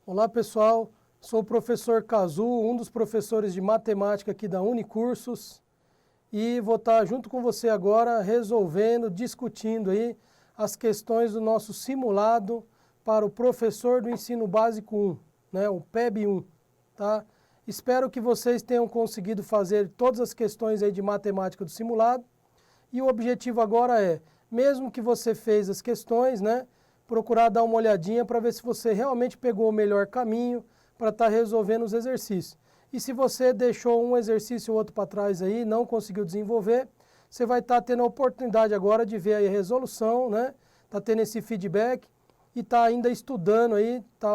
Olá pessoal, sou o professor Cazu, um dos professores de matemática aqui da Unicursos e vou estar junto com você agora resolvendo, discutindo aí as questões do nosso simulado para o professor do ensino básico 1, né, o PEB 1, tá? Espero que vocês tenham conseguido fazer todas as questões aí de matemática do simulado e o objetivo agora é, mesmo que você fez as questões, né, procurar dar uma olhadinha para ver se você realmente pegou o melhor caminho para estar resolvendo os exercícios. E se você deixou um exercício ou outro para trás aí, não conseguiu desenvolver, você vai estar tendo a oportunidade agora de ver aí a resolução, né? Tá tendo esse feedback e tá ainda estudando aí, tá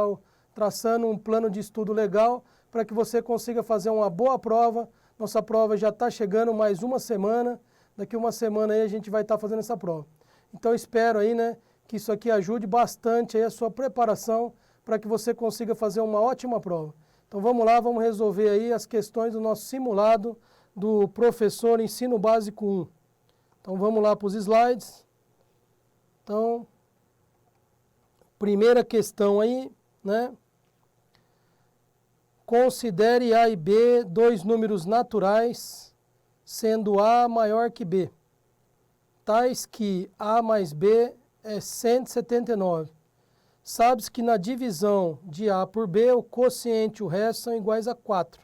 traçando um plano de estudo legal para que você consiga fazer uma boa prova. Nossa prova já está chegando mais uma semana, daqui uma semana aí a gente vai estar fazendo essa prova. Então espero aí, né, que isso aqui ajude bastante aí a sua preparação para que você consiga fazer uma ótima prova. Então vamos lá, vamos resolver aí as questões do nosso simulado do professor ensino básico 1. Então vamos lá para os slides. Então, primeira questão aí, né? Considere A e B dois números naturais, sendo A maior que B, tais que A mais B é 179. Sabe-se que na divisão de A por B, o quociente e o resto são iguais a 4.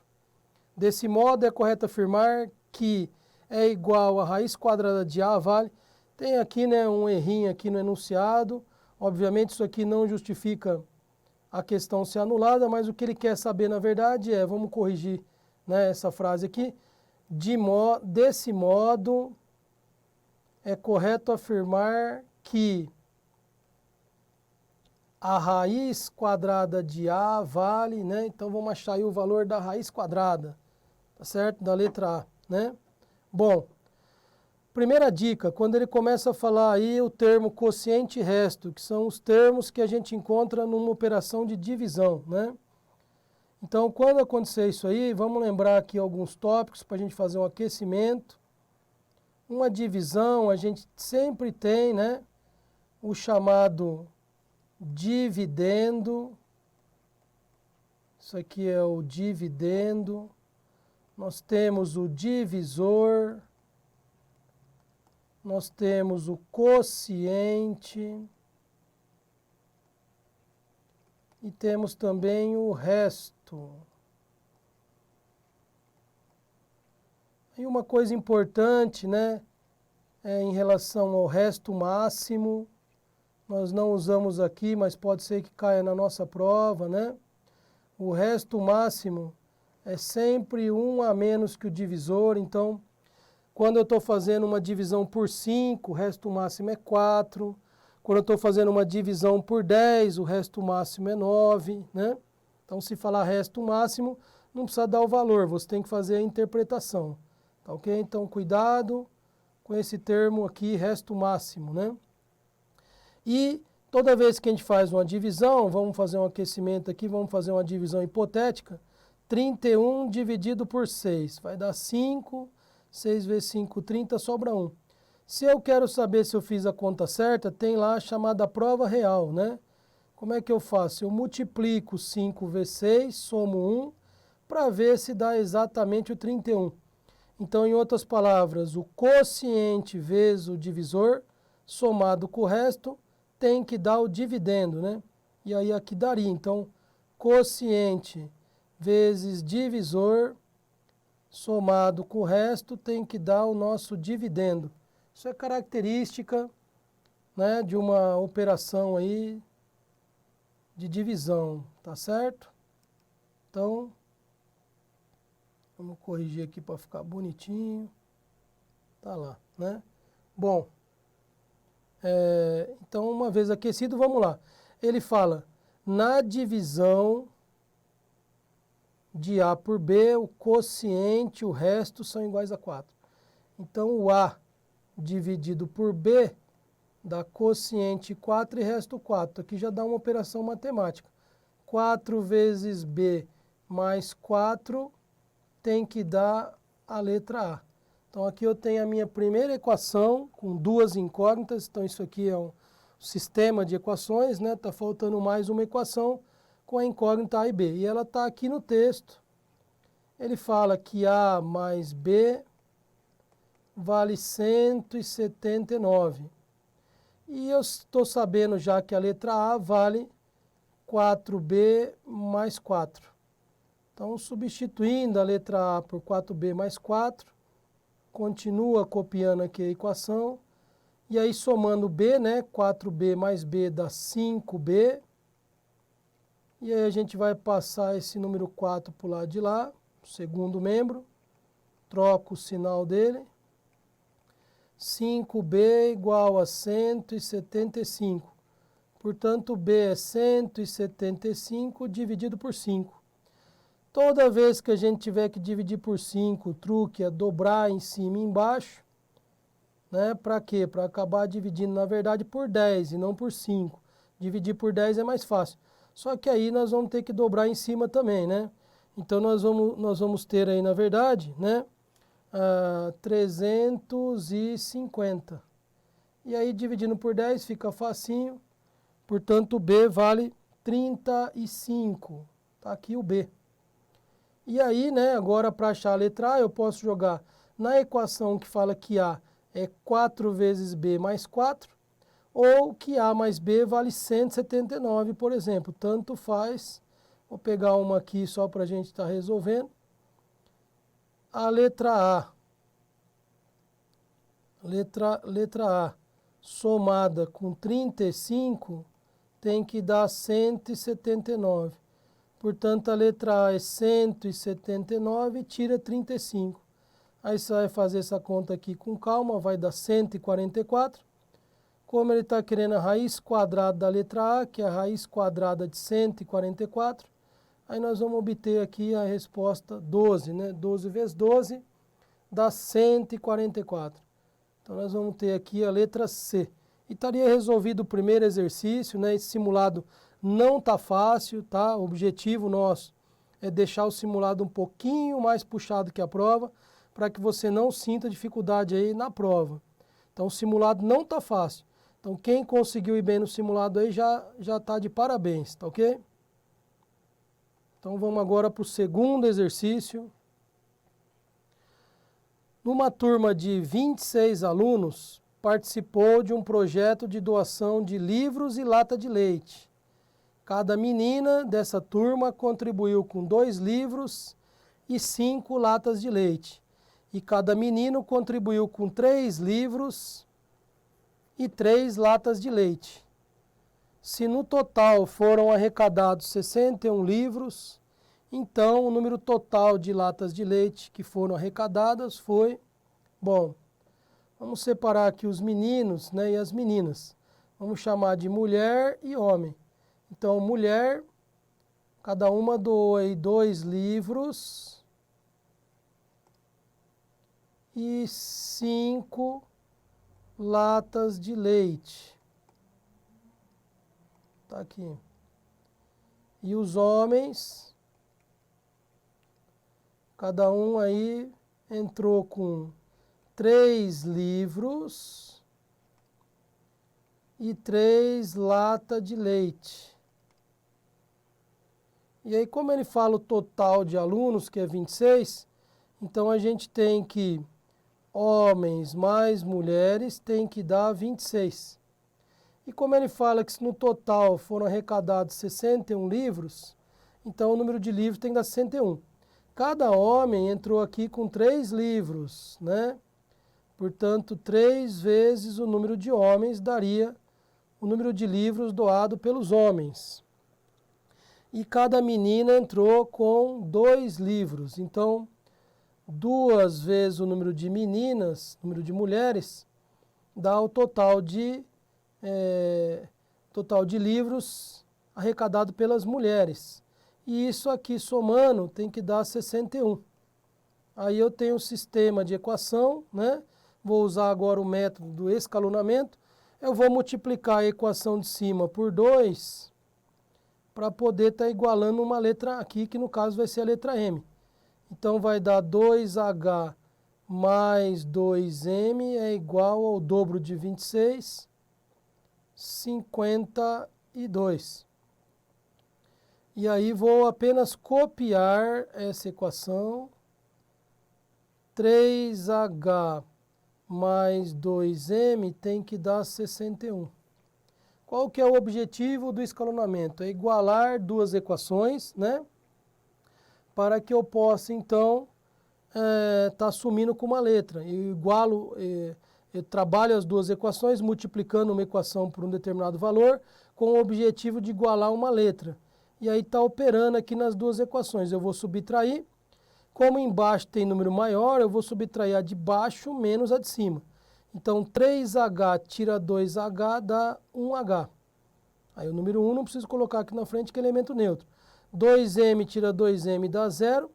Desse modo, é correto afirmar que é igual a raiz quadrada de A vale. Tem aqui, né, um errinho aqui no enunciado. Obviamente, isso aqui não justifica a questão ser anulada, mas o que ele quer saber, na verdade, é, vamos corrigir, né, essa frase aqui, desse modo, é correto afirmar que a raiz quadrada de A vale, né? Então vamos achar aí o valor da raiz quadrada, tá certo? Da letra A, né? Bom, primeira dica, quando ele começa a falar aí o termo quociente e resto, que são os termos que a gente encontra numa operação de divisão, né? Então, quando acontecer isso aí, vamos lembrar aqui alguns tópicos para a gente fazer um aquecimento. Uma divisão, a gente sempre tem, né, o chamado dividendo. Isso aqui é o dividendo. Nós temos o divisor. Nós temos o quociente. E temos também o resto. E uma coisa importante, né, é em relação ao resto máximo. Nós não usamos aqui, mas pode ser que caia na nossa prova, né? O resto máximo é sempre 1 a menos que o divisor. Então, quando eu estou fazendo uma divisão por 5, o resto máximo é 4. Quando eu estou fazendo uma divisão por 10, o resto máximo é 9, né? Então, se falar resto máximo, não precisa dar o valor, você tem que fazer a interpretação. Tá ok? Então, cuidado com esse termo aqui, resto máximo, né? E toda vez que a gente faz uma divisão, vamos fazer um aquecimento aqui, vamos fazer uma divisão hipotética, 31 dividido por 6, vai dar 5, 6 vezes 5, 30, sobra 1. Se eu quero saber se eu fiz a conta certa, tem lá a chamada prova real, né? Como é que eu faço? Eu multiplico 5 vezes 6, somo 1, para ver se dá exatamente o 31. Então, em outras palavras, o quociente vezes o divisor, somado com o resto, tem que dar o dividendo, né? E aí aqui daria, então, quociente vezes divisor, somado com o resto, tem que dar o nosso dividendo. Isso é característica, né, de uma operação aí de divisão, tá certo? Então, vamos corrigir aqui para ficar bonitinho. Tá lá, né? Bom, então uma vez aquecido, vamos lá. Ele fala, na divisão de A por B, o quociente e o resto são iguais a 4. Então o A dividido por B dá quociente 4 e resto 4. Aqui já dá uma operação matemática. 4 vezes B mais 4 tem que dar a letra A. Então aqui eu tenho a minha primeira equação com duas incógnitas. Então isso aqui é um sistema de equações, né? Está faltando mais uma equação com a incógnita A e B. E ela está aqui no texto. Ele fala que A mais B vale 179. E eu estou sabendo já que a letra A vale 4B mais 4. Então, substituindo a letra A por 4B mais 4, continua copiando aqui a equação. E aí, somando B, né? 4B mais B dá 5B. E aí a gente vai passar esse número 4 para o lado de lá, segundo membro. Troco o sinal dele. 5B igual a 175. Portanto, B é 175 dividido por 5. Toda vez que a gente tiver que dividir por 5, o truque é dobrar em cima e embaixo. Né? Para quê? Para acabar dividindo, na verdade, por 10 e não por 5. Dividir por 10 é mais fácil. Só que aí nós vamos ter que dobrar em cima também, né? Então, nós vamos ter aí, na verdade, né? 350. E aí, dividindo por 10, fica facinho. Portanto, B vale 35. Está aqui o B. E aí, né, agora para achar a letra A, eu posso jogar na equação que fala que A é 4 vezes B mais 4, ou que A mais B vale 179, por exemplo. Tanto faz. Vou pegar uma aqui só para a gente estar resolvendo. A letra A. Letra A somada com 35 tem que dar 179. Portanto, a letra A é 179 e tira 35. Aí você vai fazer essa conta aqui com calma, vai dar 144. Como ele está querendo a raiz quadrada da letra A, que é a raiz quadrada de 144, aí nós vamos obter aqui a resposta 12, né? 12 vezes 12 dá 144. Então, nós vamos ter aqui a letra C. E estaria resolvido o primeiro exercício, né? Esse simulado não está fácil, tá? O objetivo nosso é deixar o simulado um pouquinho mais puxado que a prova, para que você não sinta dificuldade aí na prova. Então, o simulado não está fácil. Então, quem conseguiu ir bem no simulado aí já está de parabéns, tá ok? Então, vamos agora para o segundo exercício. Numa turma de 26 alunos, participou de um projeto de doação de livros e lata de leite. Cada menina dessa turma contribuiu com 2 livros e 5 latas de leite. E cada menino contribuiu com 3 livros e 3 latas de leite. Se no total foram arrecadados 61 livros, então o número total de latas de leite que foram arrecadadas foi... Bom, vamos separar aqui os meninos, né, e as meninas. Vamos chamar de mulher e homem. Então, mulher, cada uma doa aí 2 livros e 5 latas de leite. Tá aqui. E os homens, cada um aí entrou com 3 livros e 3 latas de leite. E aí, como ele fala o total de alunos, que é 26, então a gente tem que homens mais mulheres tem que dar 26. E como ele fala que se no total foram arrecadados 61 livros, então o número de livros tem que dar 61. Cada homem entrou aqui com 3 livros, né? Portanto, 3 vezes o número de homens daria o número de livros doado pelos homens. E cada menina entrou com 2 livros. Então, 2 vezes o número de meninas, número de mulheres, dá o total de livros arrecadado pelas mulheres. E isso aqui somando tem que dar 61. Aí eu tenho um sistema de equação, né? Vou usar agora o método do escalonamento. Eu vou multiplicar a equação de cima por 2 para poder estar igualando uma letra aqui, que no caso vai ser a letra M. Então vai dar 2H mais 2M é igual ao dobro de 26, 52. E aí vou apenas copiar essa equação. 3H mais 2M tem que dar 61. Qual que é o objetivo do escalonamento? É igualar duas equações, né? Para que eu possa, então, tá sumindo com uma letra. Eu igualo, eu trabalho as duas equações, multiplicando uma equação por um determinado valor, com o objetivo de igualar uma letra. E aí está operando aqui nas duas equações. Eu vou subtrair. Como embaixo tem número maior, eu vou subtrair a de baixo menos a de cima. Então, 3H tira 2H dá 1H. Aí o número 1 não preciso colocar aqui na frente, que é elemento neutro. 2M tira 2M dá 0.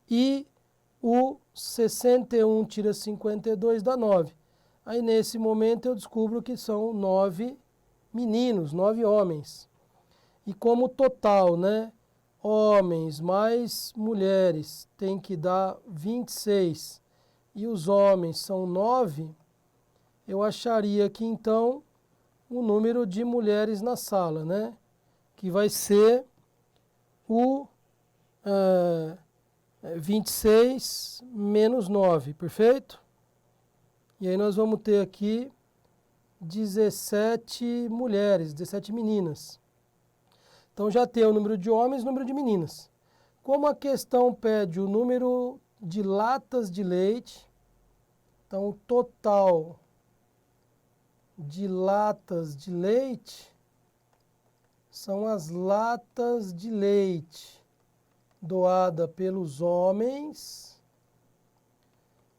E o 61 tira 52 dá 9. Aí nesse momento eu descubro que são 9 meninos, 9 homens. E como total, né? Homens mais mulheres tem que dar 26 e os homens são 9, eu acharia que então o número de mulheres na sala, né? Que vai ser o 26 menos 9, perfeito? E aí nós vamos ter aqui 17 mulheres, 17 meninas. Então já tem o número de homens e o número de meninas. Como a questão pede o número de latas de leite, então o total de latas de leite são as latas de leite doada pelos homens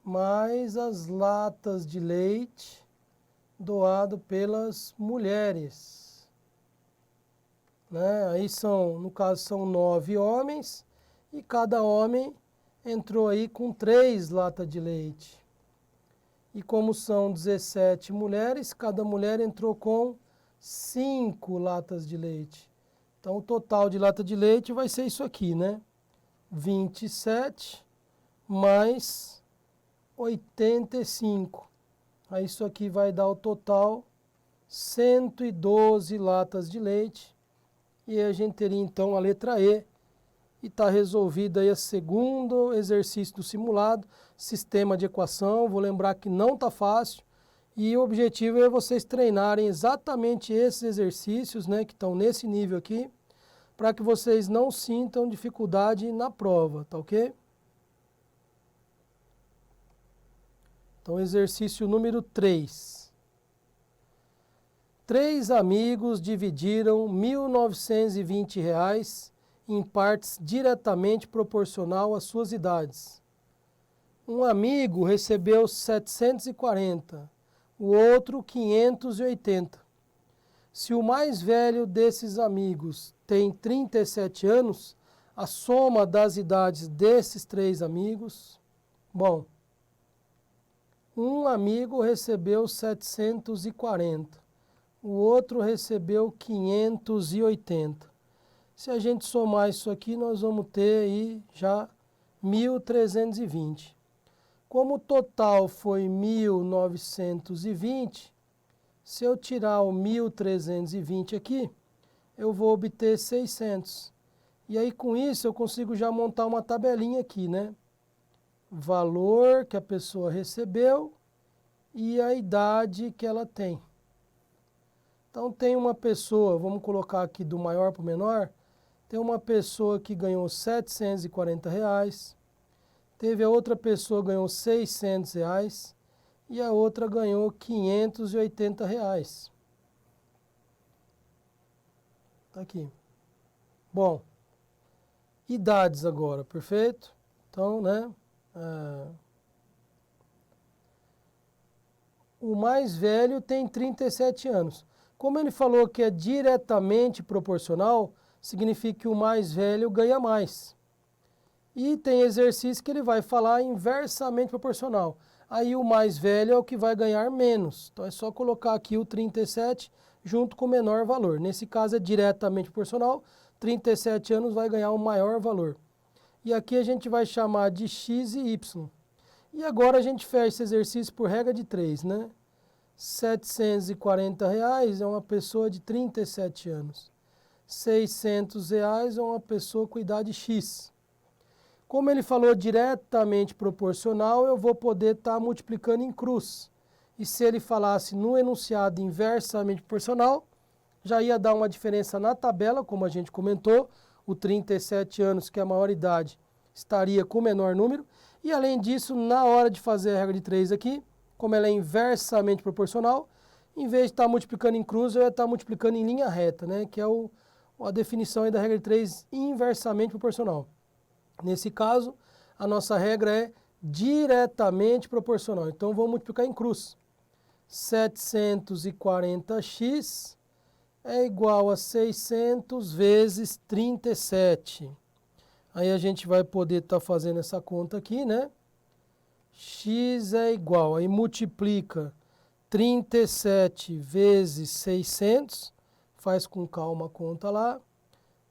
mais as latas de leite doado pelas mulheres. Né? Aí são, no caso, são 9 homens e cada homem entrou aí com 3 latas de leite. E como são 17 mulheres, cada mulher entrou com 5 latas de leite. Então o total de lata de leite vai ser isso aqui, né? 27 mais 85. Aí isso aqui vai dar o total 112 latas de leite. E a gente teria então a letra E. E está resolvido aí o segundo exercício do simulado, sistema de equação. Vou lembrar que não está fácil. E o objetivo é vocês treinarem exatamente esses exercícios, né, que estão nesse nível aqui, para que vocês não sintam dificuldade na prova, tá ok? Então, exercício número 3. 3 amigos dividiram R$ 1.920 em partes diretamente proporcional às suas idades. Um amigo recebeu 740, o outro 580. Se o mais velho desses amigos tem 37 anos, a soma das idades desses 3 amigos... Bom, um amigo recebeu 740. O outro recebeu 580. Se a gente somar isso aqui, nós vamos ter aí já 1.320. Como o total foi 1.920, se eu tirar o 1.320 aqui, eu vou obter 600. E aí com isso eu consigo já montar uma tabelinha aqui, né? Valor que a pessoa recebeu e a idade que ela tem. Então tem uma pessoa, vamos colocar aqui do maior para o menor, tem uma pessoa que ganhou R$ 740, teve a outra pessoa que ganhou R$ 600 e a outra ganhou R$ 580. Tá aqui. Bom, idades agora, perfeito? Então, né? O mais velho tem 37 anos. Como ele falou que é diretamente proporcional, significa que o mais velho ganha mais. E tem exercício que ele vai falar inversamente proporcional. Aí o mais velho é o que vai ganhar menos. Então é só colocar aqui o 37 junto com o menor valor. Nesse caso é diretamente proporcional, 37 anos vai ganhar o maior valor. E aqui a gente vai chamar de x e y. E agora a gente fecha esse exercício por regra de 3, né? R$ 740 é uma pessoa de 37 anos. R$600 a uma pessoa com idade X. Como ele falou diretamente proporcional, eu vou poder estar multiplicando em cruz. E se ele falasse no enunciado inversamente proporcional, já ia dar uma diferença na tabela, como a gente comentou, o 37 anos, que é a maior idade, estaria com o menor número. E além disso, na hora de fazer a regra de 3 aqui, como ela é inversamente proporcional, em vez de estar multiplicando em cruz, eu ia estar multiplicando em linha reta, né? Que é a definição aí da regra de 3 inversamente proporcional. Nesse caso, a nossa regra é diretamente proporcional. Então, vamos multiplicar em cruz. 740x é igual a 600 vezes 37. Aí a gente vai poder estar fazendo essa conta aqui, né? X é igual, aí multiplica 37 vezes 600, faz com calma a conta lá,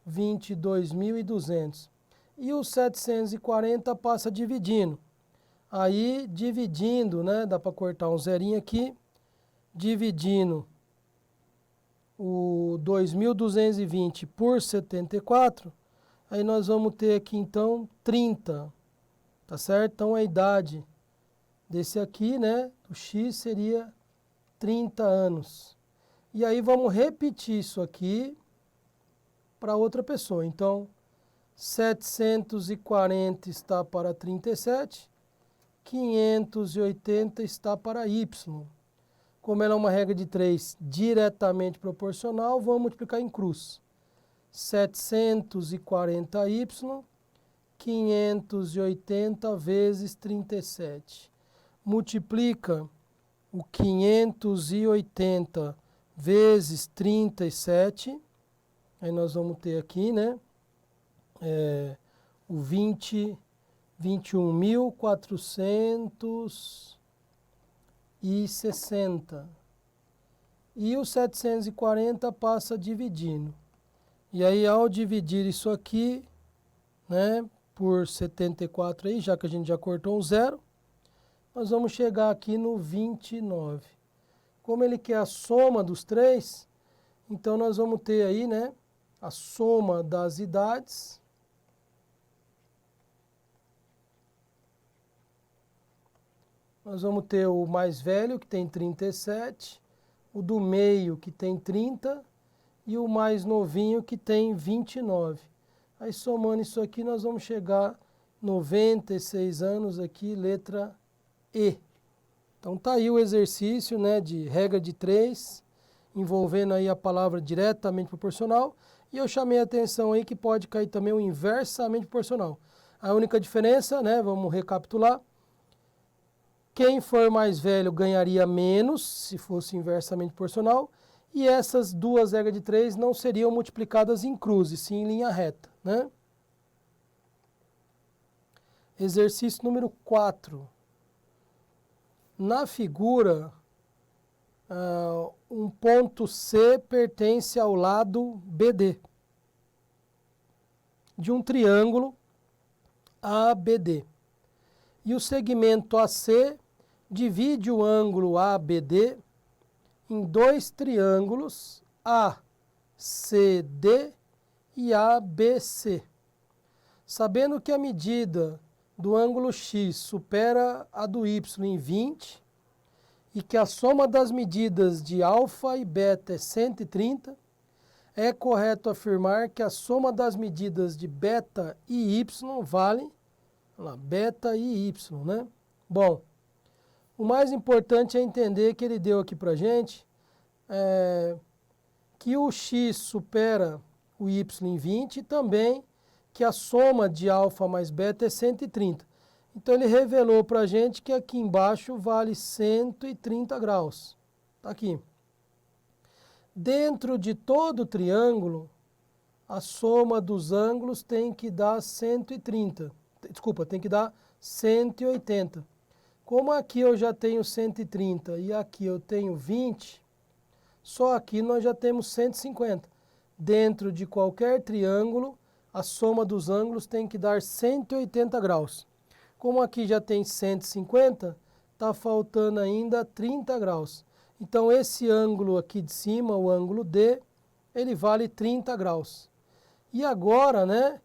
22.200. E o 740 passa dividindo. Aí, dividindo, né, dá para cortar um zerinho aqui, dividindo o 2.220 por 74, aí nós vamos ter aqui, então, 30, tá certo? Então, a idade desse aqui, né, do X seria 30 anos. E aí, vamos repetir isso aqui para outra pessoa. Então, 740 está para 37, 580 está para Y. Como ela é uma regra de 3 diretamente proporcional, vamos multiplicar em cruz. 740Y, 580 vezes 37. Multiplica o 580 vezes 37. Aí nós vamos ter aqui, né? O 21.460. E o 740 passa dividindo. E aí, ao dividir isso aqui, né, por 74 aí, já que a gente já cortou um zero, nós vamos chegar aqui no 29. Como ele quer a soma dos três, então nós vamos ter aí, né, a soma das idades. Nós vamos ter o mais velho, que tem 37, o do meio, que tem 30, e o mais novinho, que tem 29. Aí, somando isso aqui, nós vamos chegar 96 anos aqui, letra E. Então, tá aí o exercício, né, de regra de 3, envolvendo aí a palavra diretamente proporcional. E eu chamei a atenção aí que pode cair também o inversamente proporcional. A única diferença, né, vamos recapitular. Quem for mais velho ganharia menos, se fosse inversamente proporcional, e essas duas regras de 3 não seriam multiplicadas em cruz, e sim em linha reta, né? Exercício número 4. Na figura, um ponto C pertence ao lado BD de um triângulo ABD. E o segmento AC divide o ângulo ABD em dois triângulos ACD e ABC. Sabendo que a medida do ângulo X supera a do Y em 20 e que a soma das medidas de alfa e beta é 130, é correto afirmar que a soma das medidas de beta e Y vale beta e Y, né? Bom, o mais importante é entender que ele deu aqui para a gente que o X supera o Y em 20 e também que a soma de alfa mais beta é 130. Então, ele revelou para a gente que aqui embaixo vale 130 graus. Está aqui. Dentro de todo o triângulo, a soma dos ângulos tem que dar 130. Desculpa, tem que dar 180. Como aqui eu já tenho 130 e aqui eu tenho 20, só aqui nós já temos 150. Dentro de qualquer triângulo, a soma dos ângulos tem que dar 180 graus. Como aqui já tem 150, está faltando ainda 30 graus. Então, esse ângulo aqui de cima, o ângulo D, ele vale 30 graus. E agora, né,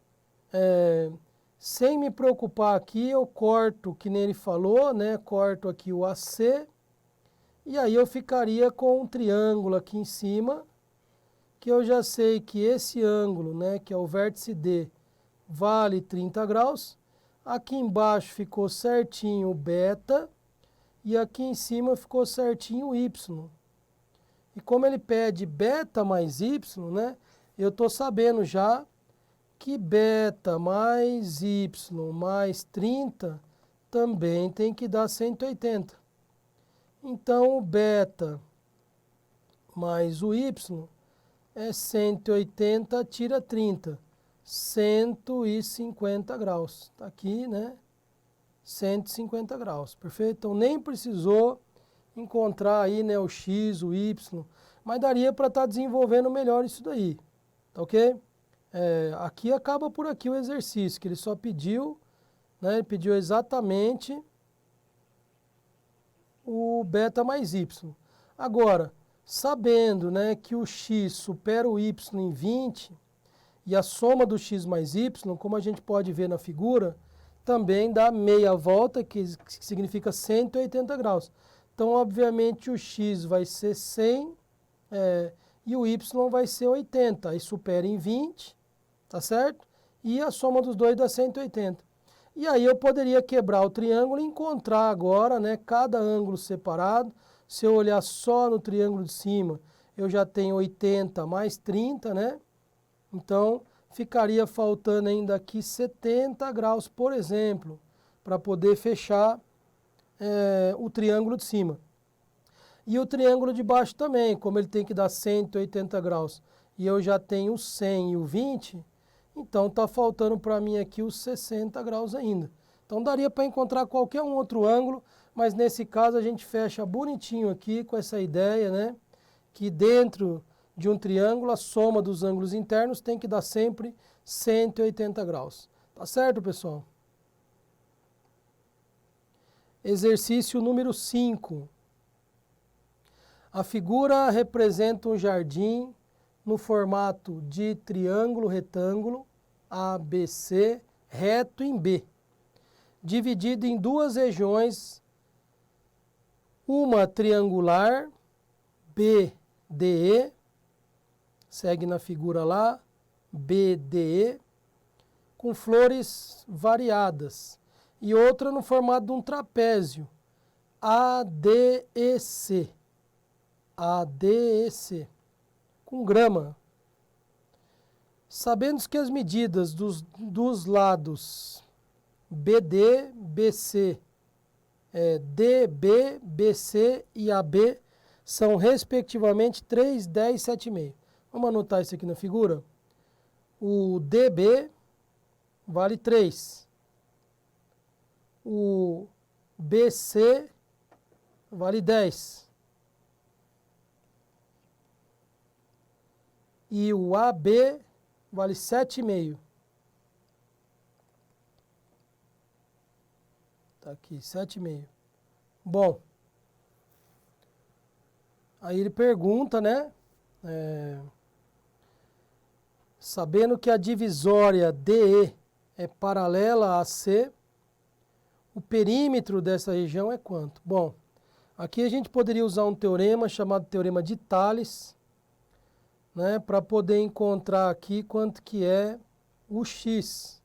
sem me preocupar aqui, eu corto, que nem ele falou, né, corto aqui o AC, e aí eu ficaria com um triângulo aqui em cima, que eu já sei que esse ângulo, né, que é o vértice D, vale 30 graus. Aqui embaixo ficou certinho o beta, e aqui em cima ficou certinho o y. E como ele pede beta mais y, né, eu estou sabendo já que beta mais y mais 30 também tem que dar 180. Então, o beta mais o y é 180, tira 30, 150 graus. Está aqui, né? 150 graus, perfeito? Então, nem precisou encontrar aí, né, o x, o y, mas daria para estar desenvolvendo melhor isso daí, tá ok? Aqui acaba por aqui o exercício, que ele só pediu, né, ele pediu exatamente o beta mais y. Agora, sabendo, né, que o x supera o y em 20, e a soma do x mais y, como a gente pode ver na figura, também dá meia volta, que significa 180 graus. Então, obviamente, o x vai ser 100 e o y vai ser 80. Aí supera em 20, tá certo? E a soma dos dois dá 180. E aí eu poderia quebrar o triângulo e encontrar agora, né, cada ângulo separado. Se eu olhar só no triângulo de cima, eu já tenho 80 mais 30, né? Então, ficaria faltando ainda aqui 70 graus, por exemplo, para poder fechar o triângulo de cima. E o triângulo de baixo também, como ele tem que dar 180 graus, e eu já tenho o 100 e o 20, então está faltando para mim aqui os 60 graus ainda. Então daria para encontrar qualquer um outro ângulo, mas nesse caso a gente fecha bonitinho aqui com essa ideia, né? Que dentro de um triângulo a soma dos ângulos internos tem que dar sempre 180 graus. Tá certo, pessoal? Exercício número 5. A figura representa um jardim no formato de triângulo retângulo ABC reto em B, dividido em duas regiões, uma triangular BDE, segue na figura lá, BDE, com flores variadas, e outra no formato de um trapézio, ADEC, com grama. Sabendo que as medidas dos lados BD, BC, DB, BC e AB são respectivamente 3, 10 e 7,5. Vamos anotar isso aqui na figura. O DB vale 3. O BC vale 10. E o AB vale 7,5. Tá aqui, 7,5. Bom, aí ele pergunta, né? Sabendo que a divisória DE é paralela a C, o perímetro dessa região é quanto? Bom, aqui a gente poderia usar um teorema chamado teorema de Tales, né, para poder encontrar aqui quanto que é o x.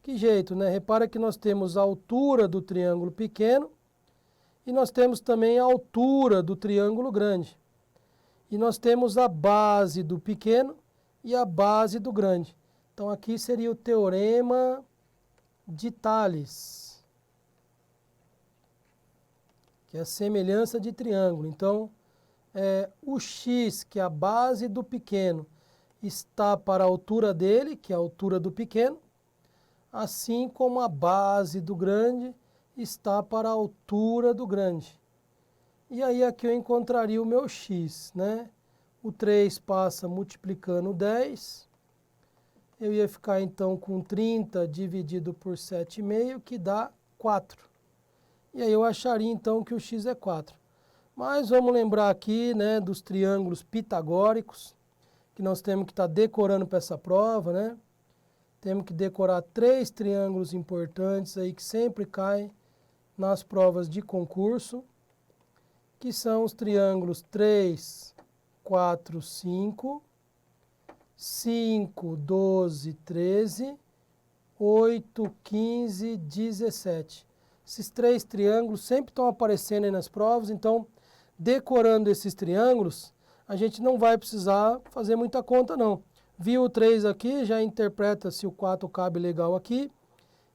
Que jeito, né? Repara que nós temos a altura do triângulo pequeno e nós temos também a altura do triângulo grande. E nós temos a base do pequeno e a base do grande. Então aqui seria o teorema de Tales, que é a semelhança de triângulo. Então, o x, que é a base do pequeno, está para a altura dele, que é a altura do pequeno, assim como a base do grande está para a altura do grande. E aí aqui eu encontraria o meu x, né? O 3 passa multiplicando 10, eu ia ficar então com 30 dividido por 7,5, que dá 4. E aí eu acharia então que o x é 4. Mas vamos lembrar aqui, né, dos triângulos pitagóricos, que nós temos que estar decorando para essa prova, né? Temos que decorar 3 triângulos importantes aí que sempre caem nas provas de concurso, que são os triângulos 3, 4, 5, 5, 12, 13, 8, 15, 17. Esses 3 triângulos sempre estão aparecendo aí nas provas, então, decorando esses triângulos, a gente não vai precisar fazer muita conta, não. Viu o 3 aqui, já interpreta se o 4 cabe legal aqui,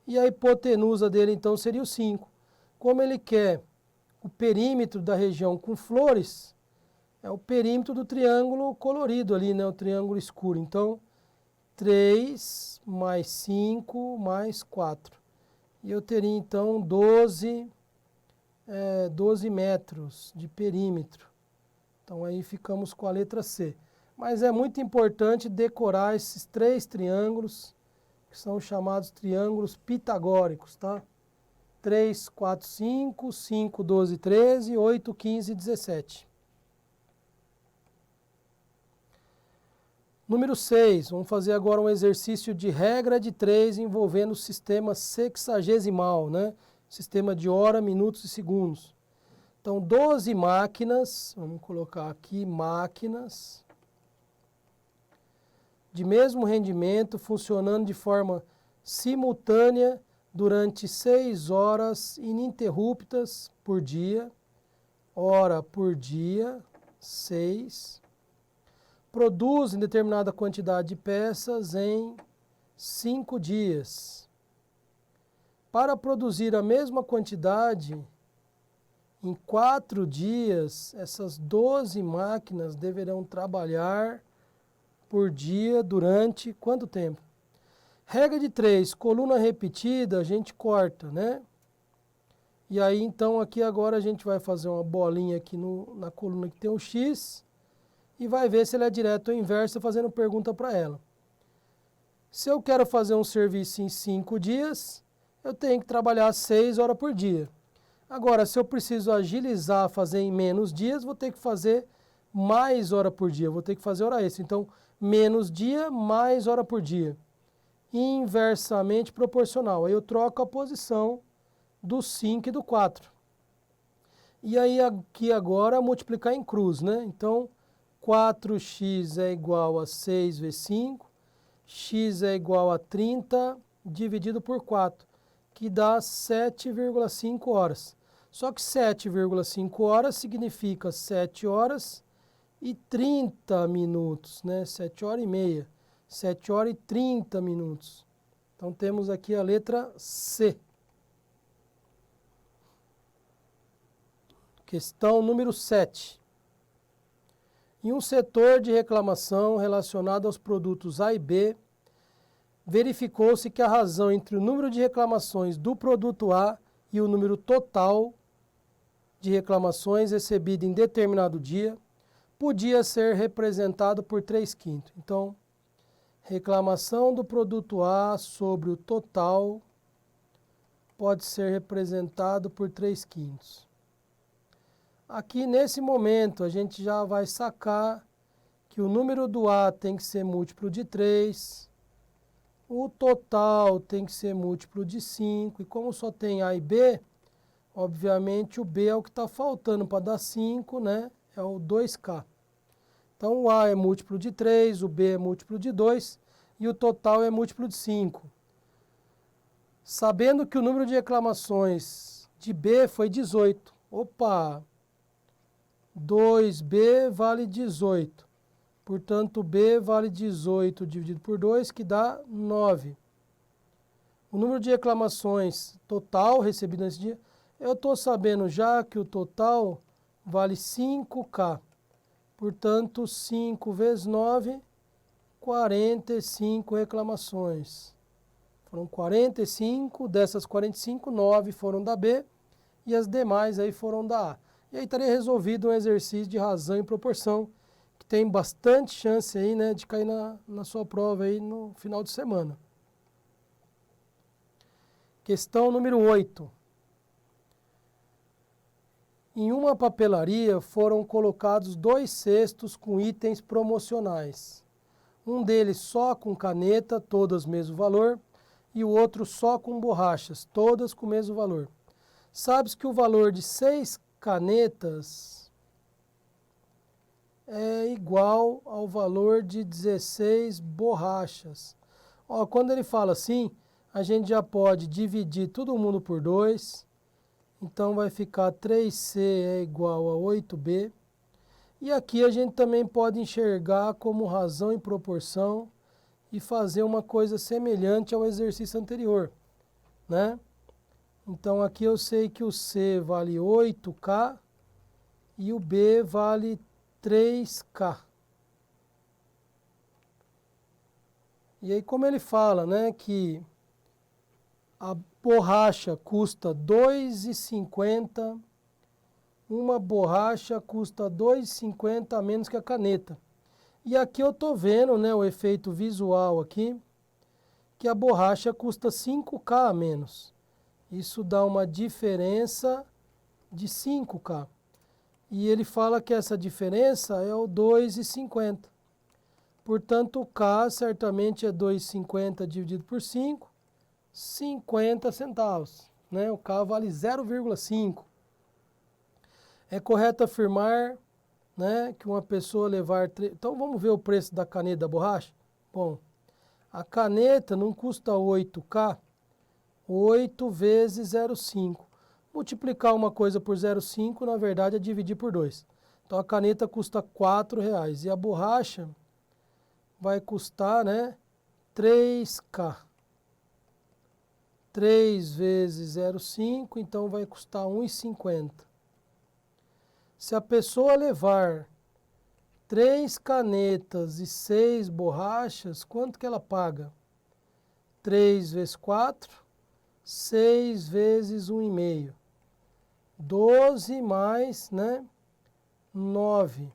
e a hipotenusa dele, então, seria o 5. Como ele quer o perímetro da região com flores, é o perímetro do triângulo colorido ali, né? O triângulo escuro. Então, 3 mais 5 mais 4. E eu teria, então, 12 metros de perímetro. Então, aí ficamos com a letra C. Mas é muito importante decorar esses 3 triângulos, que são chamados triângulos pitagóricos, tá? 3, 4, 5, 5, 12, 13, 8, 15, 17. Número 6, vamos fazer agora um exercício de regra de 3 envolvendo o sistema sexagesimal, né? Sistema de hora, minutos e segundos. Então, 12 máquinas, vamos colocar aqui máquinas, de mesmo rendimento, funcionando de forma simultânea durante 6 horas ininterruptas por dia, hora por dia, 6. Produzem determinada quantidade de peças em 5 dias. Para produzir a mesma quantidade em 4 dias, essas 12 máquinas deverão trabalhar por dia durante quanto tempo? Regra de 3, coluna repetida, a gente corta, né? E aí, então, aqui agora a gente vai fazer uma bolinha aqui na coluna que tem o X e vai ver se ele é direto ou inverso, fazendo pergunta para ela. Se eu quero fazer um serviço em 5 dias, eu tenho que trabalhar 6 horas por dia. Agora, se eu preciso agilizar, fazer em menos dias, vou ter que fazer mais hora por dia, vou ter que fazer hora extra. Então, menos dia, mais hora por dia. Inversamente proporcional. Aí eu troco a posição do 5 e do 4. E aí aqui agora multiplicar em cruz, né? Então, 4x é igual a 6 vezes 5, x é igual a 30 dividido por 4, que dá 7,5 horas. Só que 7,5 horas significa 7 horas e 30 minutos, né? 7 horas e meia. 7 horas e 30 minutos. Então, temos aqui a letra C. Questão número 7. Em um setor de reclamação relacionado aos produtos A e B, verificou-se que a razão entre o número de reclamações do produto A e o número total de reclamações recebidas em determinado dia podia ser representado por 3/5. Então, reclamação do produto A sobre o total pode ser representado por 3/5. Aqui, nesse momento, a gente já vai sacar que o número do A tem que ser múltiplo de 3, o total tem que ser múltiplo de 5, e como só tem A e B, obviamente o B é o que está faltando para dar 5, né? É o 2K. Então, o A é múltiplo de 3, o B é múltiplo de 2 e o total é múltiplo de 5. Sabendo que o número de reclamações de B foi 18. Opa! 2B vale 18. Portanto, B vale 18 dividido por 2, que dá 9. O número de reclamações total recebido nesse dia, eu estou sabendo já que o total vale 5K. Portanto, 5 vezes 9, 45 reclamações. Foram 45, dessas 45, 9 foram da B e as demais aí foram da A. E aí estaria resolvido um exercício de razão e proporção, que tem bastante chance aí, né, de cair na sua prova aí no final de semana. Questão número 8. Em uma papelaria foram colocados 2 cestos com itens promocionais. Um deles só com caneta, todas mesmo valor, e o outro só com borrachas, todas com o mesmo valor. Sabe-se que o valor de 6 canetas é igual ao valor de 16 borrachas. Ó, quando ele fala assim, a gente já pode dividir todo mundo por 2. Então vai ficar 3C é igual a 8B. E aqui a gente também pode enxergar como razão e proporção e fazer uma coisa semelhante ao exercício anterior, né? Então aqui eu sei que o C vale 8K e o B vale 3K. E aí como ele fala, né, que a borracha custa R$ 2,50, uma borracha custa R$ 2,50 a menos que a caneta. E aqui eu estou vendo, né, o efeito visual aqui, que a borracha custa 5K a menos. Isso dá uma diferença de 5K. E ele fala que essa diferença é o R$ 2,50. Portanto, o K certamente é 2,50 dividido por 5, 50 centavos. Né? O K vale 0,5. É correto afirmar, né, que uma pessoa levar... Então, vamos ver o preço da caneta da borracha? Bom, a caneta não custa 8K, 8 vezes 0,5. Multiplicar uma coisa por 0,5, na verdade, é dividir por 2. Então, a caneta custa R$ 4,00 e a borracha vai custar, né, 3K. 3 vezes 0,5, então vai custar R$ 1,50. Se a pessoa levar 3 canetas e 6 borrachas, quanto que ela paga? 3 vezes 4, 6 vezes 1,5. 12 mais, né, 9.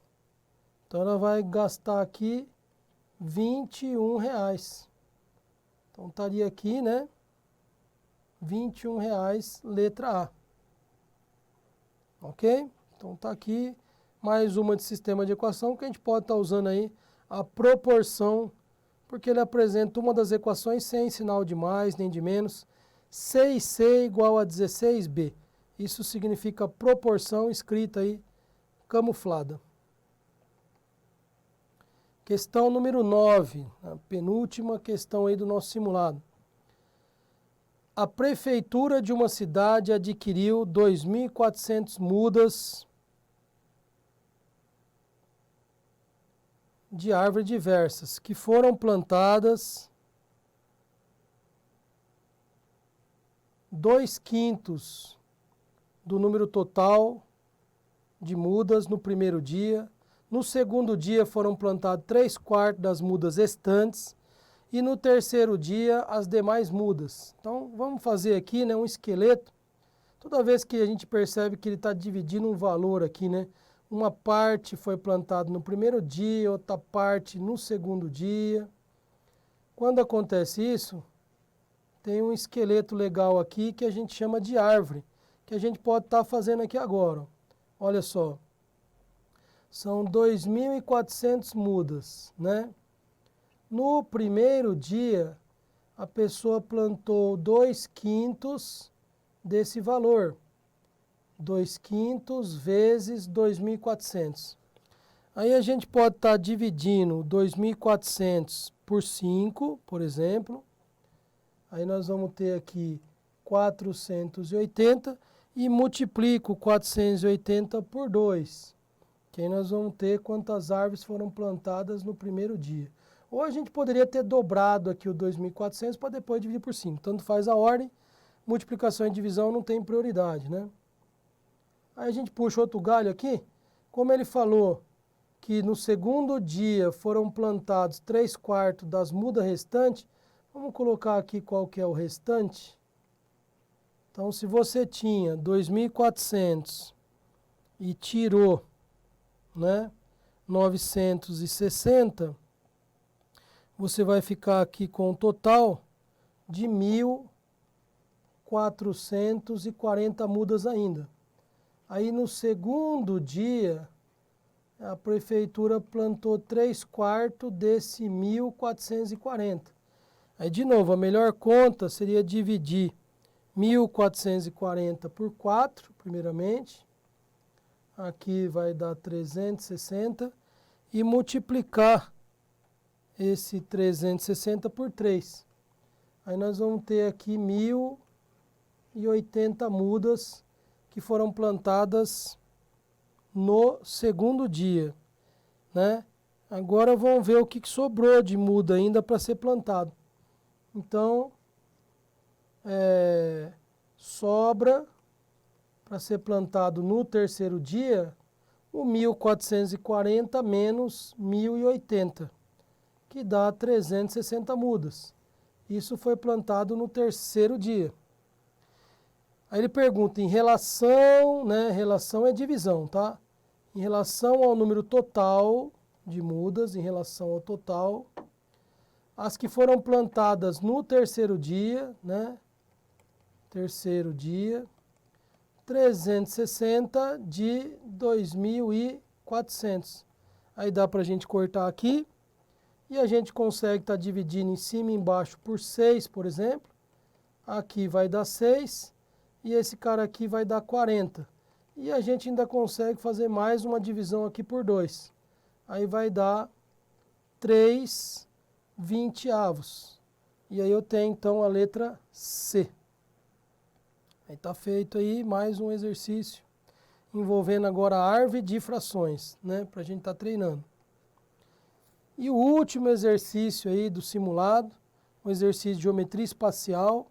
Então ela vai gastar aqui R$ 21,00. Então estaria aqui, né, R$ 21,00, letra A. Ok? Então está aqui mais uma de sistema de equação que a gente pode estar usando aí a proporção, porque ele apresenta uma das equações sem sinal de mais nem de menos, 6C igual a 16B. Isso significa proporção escrita aí, camuflada. Questão número 9, a penúltima questão aí do nosso simulado. A prefeitura de uma cidade adquiriu 2.400 mudas de árvores diversas, que foram plantadas 2/5 do número total de mudas no primeiro dia. No segundo dia foram plantadas 3/4 das mudas restantes e no terceiro dia as demais mudas. Então vamos fazer aqui, né, um esqueleto. Toda vez que a gente percebe que ele está dividindo um valor aqui, né? Uma parte foi plantada no primeiro dia, outra parte no segundo dia. Quando acontece isso, tem um esqueleto legal aqui que a gente chama de árvore, que a gente pode estar fazendo aqui agora. Olha só, são 2.400 mudas, né? No primeiro dia, a pessoa plantou 2/5 desse valor. 2/5 vezes 2.400. Aí a gente pode estar dividindo 2.400 por 5, por exemplo. Aí nós vamos ter aqui 480 e multiplico 480 por 2. Que aí nós vamos ter quantas árvores foram plantadas no primeiro dia. Ou a gente poderia ter dobrado aqui o 2.400 para depois dividir por 5. Tanto faz a ordem, multiplicação e divisão não tem prioridade, né? Aí a gente puxa outro galho aqui. Como ele falou que no segundo dia foram plantados 3/4 das mudas restantes, vamos colocar aqui qual que é o restante. Então, se você tinha 2.400 e tirou, né, 960, você vai ficar aqui com um total de 1.440 mudas ainda. Aí no segundo dia, a prefeitura plantou 3/4 desse 1.440. Aí, de novo, a melhor conta seria dividir 1.440 por 4, primeiramente. Aqui vai dar 360. E multiplicar esse 360 por 3. Aí nós vamos ter aqui 1.080 mudas que foram plantadas no segundo dia, né? Agora vamos ver o que sobrou de muda ainda para ser plantado. Então, sobra para ser plantado no terceiro dia o 1.440 menos 1.080, que dá 360 mudas. Isso foi plantado no terceiro dia. Aí ele pergunta em relação, né? Relação é divisão, tá? Em relação ao número total de mudas, em relação ao total, as que foram plantadas no terceiro dia, né? Terceiro dia, 360 de 2.400. Aí dá para a gente cortar aqui e a gente consegue estar dividindo em cima e embaixo por 6, por exemplo. Aqui vai dar 6 e esse cara aqui vai dar 40. E a gente ainda consegue fazer mais uma divisão aqui por 2. Aí vai dar 3/20. E aí eu tenho então a letra C. Aí está feito aí mais um exercício envolvendo agora a árvore de frações, né? Para a gente estar treinando. E o último exercício aí do simulado, um exercício de geometria espacial,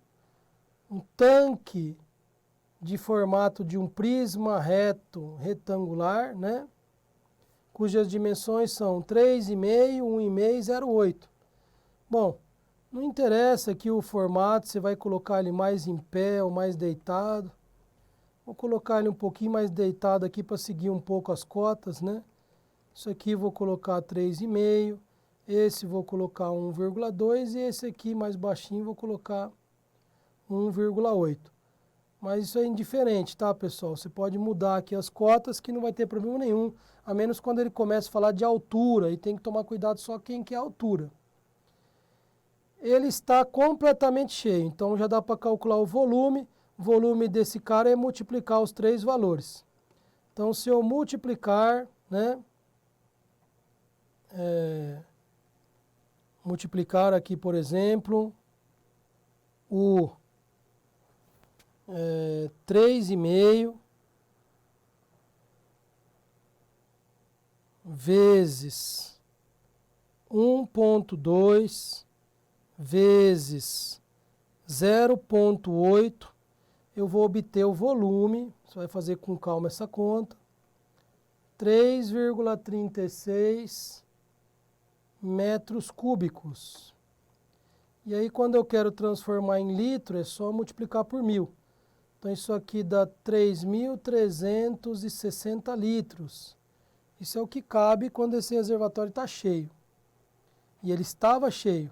um tanque de formato de um prisma reto retangular, né? Cujas dimensões são 3,5, 1,5 e 0,8. Bom, não interessa aqui o formato, você vai colocar ele mais em pé ou mais deitado. Vou colocar ele um pouquinho mais deitado aqui para seguir um pouco as cotas, né? Isso aqui vou colocar 3,5, esse vou colocar 1,2 e esse aqui mais baixinho vou colocar 1,8. Mas isso é indiferente, tá, pessoal? Você pode mudar aqui as cotas que não vai ter problema nenhum, a menos quando ele começa a falar de altura, e tem que tomar cuidado só quem quer altura. Ele está completamente cheio, então já dá para calcular o volume. O volume desse cara é multiplicar os três valores. Então, se eu multiplicar, né? Multiplicar aqui, por exemplo, o 3,5 vezes 1,2 vezes 0,8, eu vou obter o volume, você vai fazer com calma essa conta, 3,36 metros cúbicos. E aí, quando eu quero transformar em litro, é só multiplicar por 1.000. Então, isso aqui dá 3.360 litros. Isso é o que cabe quando esse reservatório está cheio. E ele estava cheio.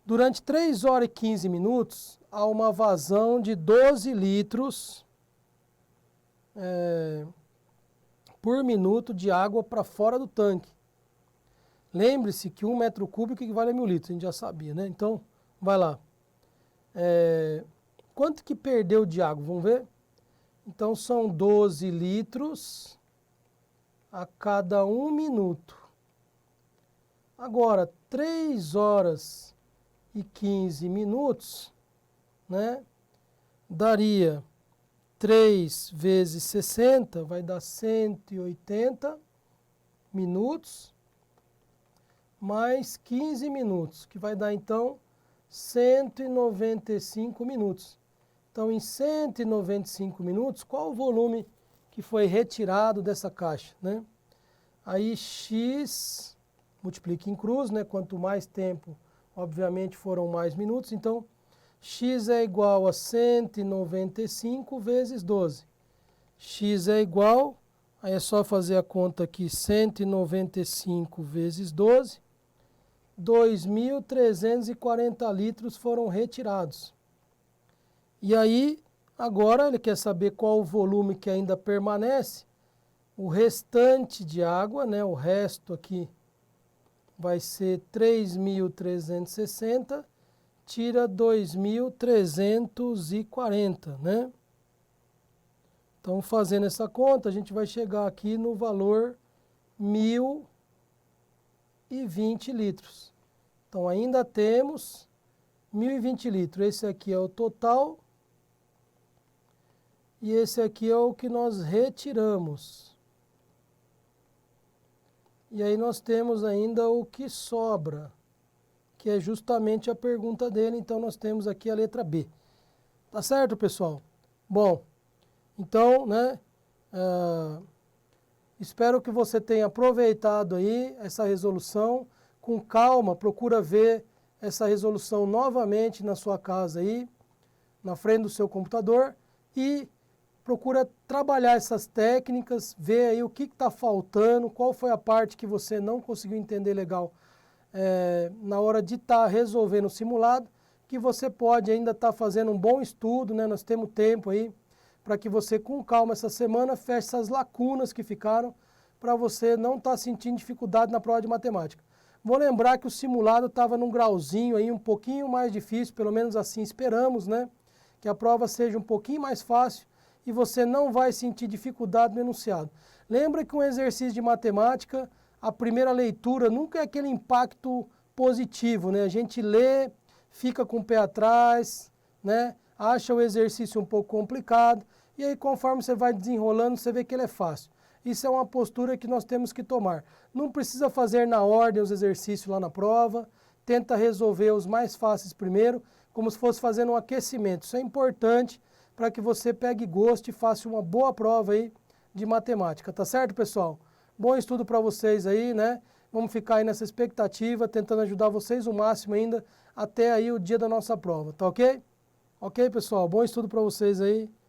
Durante 3 horas e 15 minutos, há uma vazão de 12 litros por minuto de água para fora do tanque. Lembre-se que 1 metro cúbico equivale a 1.000 litros, a gente já sabia, né? Então, vai lá. Quanto que perdeu de água? Vamos ver? Então, são 12 litros a cada 1 minuto. Agora, 3 horas e 15 minutos, né? Daria 3 vezes 60, vai dar 180 minutos, mais 15 minutos, que vai dar, então, 195 minutos. Então, em 195 minutos, qual o volume que foi retirado dessa caixa, né? Aí, x, multiplica em cruz, né? Quanto mais tempo, obviamente, foram mais minutos. Então, x é igual a 195 vezes 12. X é igual, aí é só fazer a conta aqui, 195 vezes 12, 2.340 litros foram retirados. E aí, agora ele quer saber qual o volume que ainda permanece. O restante de água, né, o resto aqui vai ser 3.360, tira 2.340, né? Então, fazendo essa conta, a gente vai chegar aqui no valor 1.020 litros. Então, ainda temos 1.020 litros. Esse aqui é o total. E esse aqui é o que nós retiramos. E aí nós temos ainda o que sobra, que é justamente a pergunta dele. Então, nós temos aqui a letra B. Tá certo, pessoal? Bom, então, né, espero que você tenha aproveitado aí essa resolução. Com calma, procura ver essa resolução novamente na sua casa aí, na frente do seu computador, e procura trabalhar essas técnicas, ver aí o que está faltando, qual foi a parte que você não conseguiu entender legal na hora de estar resolvendo o simulado, que você pode ainda estar fazendo um bom estudo, né? Nós temos tempo aí para que você, com calma, essa semana, feche essas lacunas que ficaram, para você não estar sentindo dificuldade na prova de matemática. Vou lembrar que o simulado estava num grauzinho aí um pouquinho mais difícil, pelo menos assim esperamos, né? Que a prova seja um pouquinho mais fácil e você não vai sentir dificuldade no enunciado. Lembra que um exercício de matemática, a primeira leitura nunca é aquele impacto positivo, né? A gente lê, fica com o pé atrás, né? Acha o exercício um pouco complicado e aí conforme você vai desenrolando, você vê que ele é fácil. Isso é uma postura que nós temos que tomar. Não precisa fazer na ordem os exercícios lá na prova, tenta resolver os mais fáceis primeiro, como se fosse fazendo um aquecimento. Isso é importante para que você pegue gosto e faça uma boa prova aí de matemática, tá certo, pessoal? Bom estudo para vocês aí, né? Vamos ficar aí nessa expectativa, tentando ajudar vocês o máximo ainda até aí o dia da nossa prova, tá ok? Ok, pessoal? Bom estudo para vocês aí.